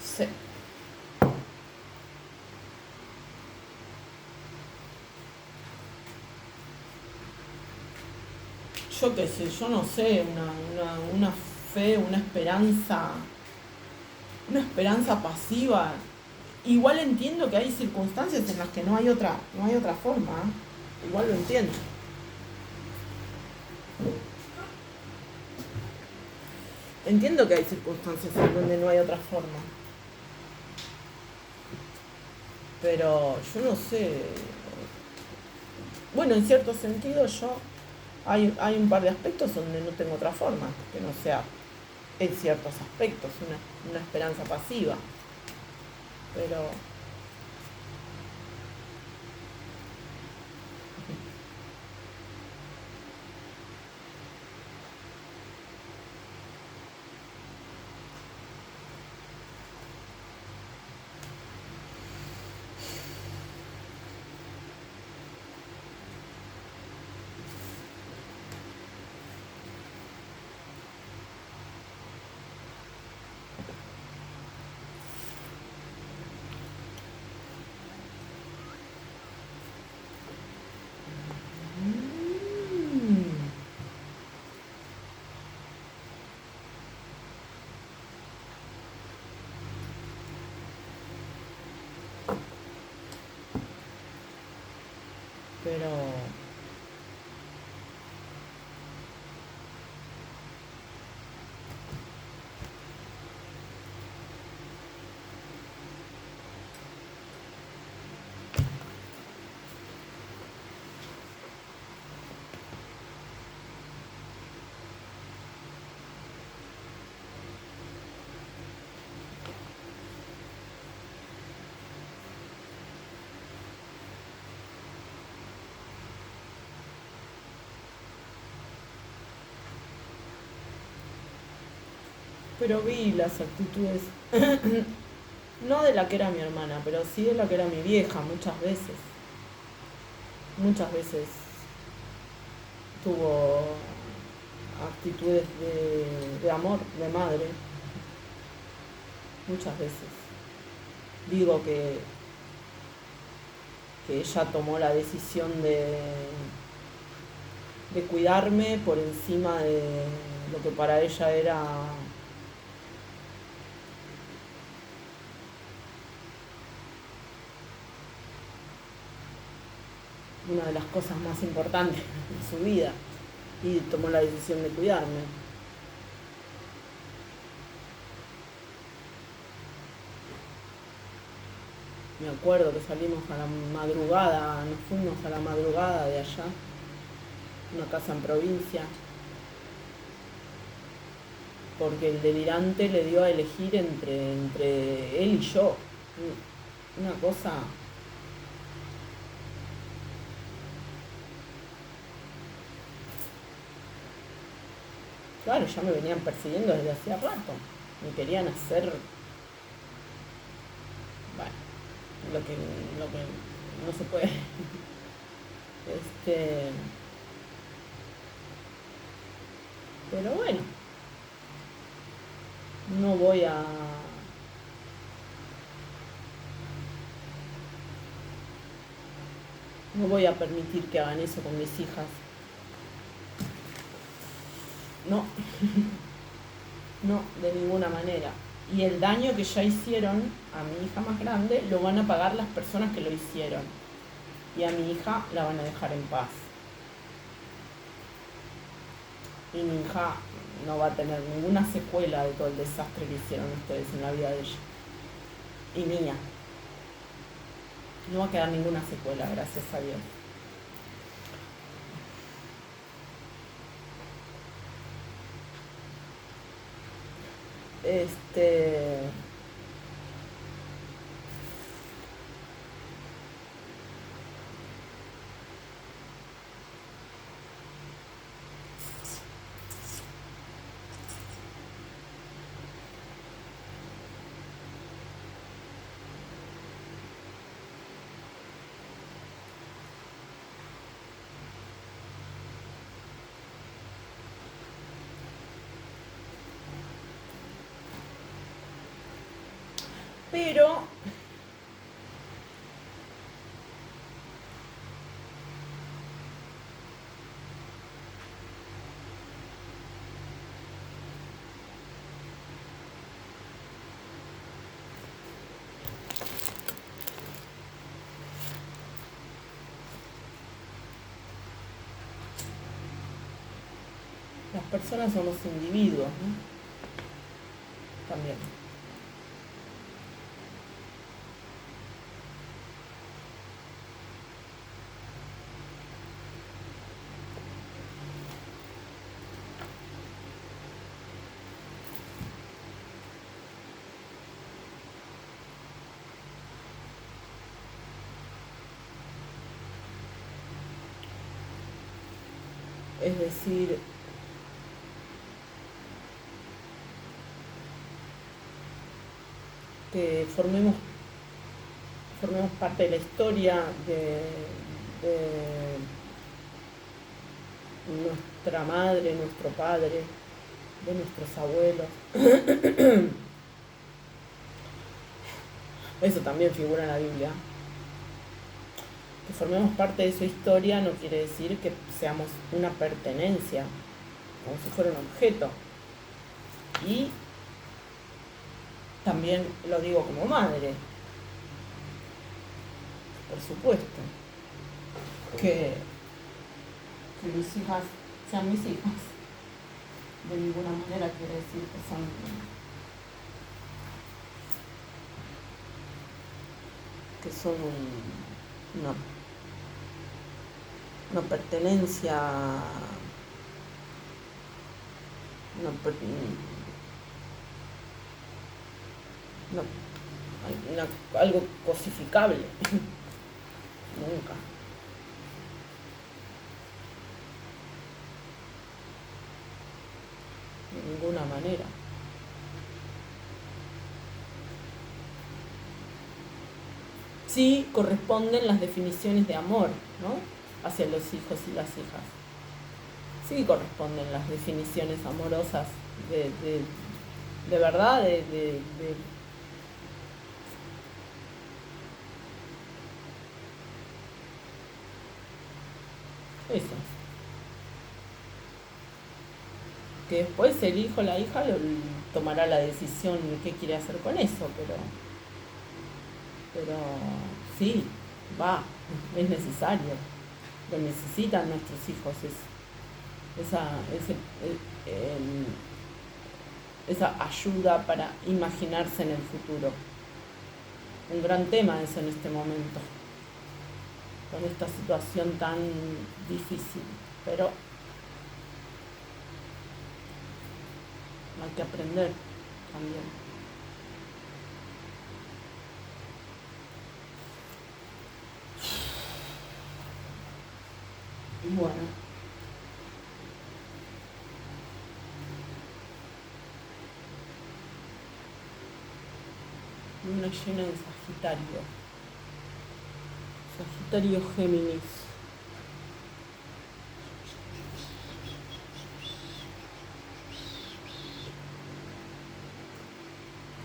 Sí. Yo qué sé, yo no sé, una fe, una esperanza pasiva. Igual entiendo que hay circunstancias en las que no hay otra forma, ¿eh? Igual lo entiendo. Entiendo que hay circunstancias en donde no hay otra forma. Pero yo no sé. Bueno, en cierto sentido hay un par de aspectos donde no tengo otra forma, que no sea en ciertos aspectos, una esperanza pasiva. Pero pero pero vi las actitudes, no de la que era mi hermana, pero sí de la que era mi vieja muchas veces. Muchas veces tuvo actitudes de amor, de madre, muchas veces. Digo que ella tomó la decisión de cuidarme por encima de lo que para ella era una de las cosas más importantes en su vida, y tomó la decisión de cuidarme. Me acuerdo que salimos a la madrugada, nos fuimos a la madrugada de allá, una casa en provincia, porque el delirante le dio a elegir entre él y yo. Una cosa... Claro, ya me venían persiguiendo desde hacía rato. Me querían hacer... Bueno, lo que no se puede. Pero bueno, no voy a... No voy a permitir que hagan eso con mis hijas. No, no, de ninguna manera. Y el daño que ya hicieron a mi hija más grande lo van a pagar las personas que lo hicieron. Y a mi hija la van a dejar en paz. Y mi hija no va a tener ninguna secuela de todo el desastre que hicieron ustedes en la vida de ella. Y mía. No va a quedar ninguna secuela, gracias a Dios. Pero las personas somos individuos, ¿no? También. Es decir, que formemos parte de la historia de nuestra madre, nuestro padre, de nuestros abuelos. Eso también figura en la Biblia. Que formemos parte de su historia no quiere decir que seamos una pertenencia, como si fuera un objeto. Y también lo digo como madre, por supuesto, que mis hijas sean mis hijas. De ninguna manera quiere decir que son una pertenencia, algo cosificable. Nunca. De ninguna manera. sí corresponden las definiciones de amor, ¿no? Hacia los hijos y las hijas. Sí corresponden las definiciones amorosas de verdad, eso. Que después el hijo o la hija tomará la decisión de qué quiere hacer con eso, pero sí, va, es necesario. Lo necesitan nuestros hijos, esa ayuda para imaginarse en el futuro. Un gran tema eso en este momento, con esta situación tan difícil, pero hay que aprender también. Bueno. Luna llena de Sagitario. Sagitario Géminis.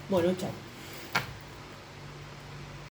Bueno, chao.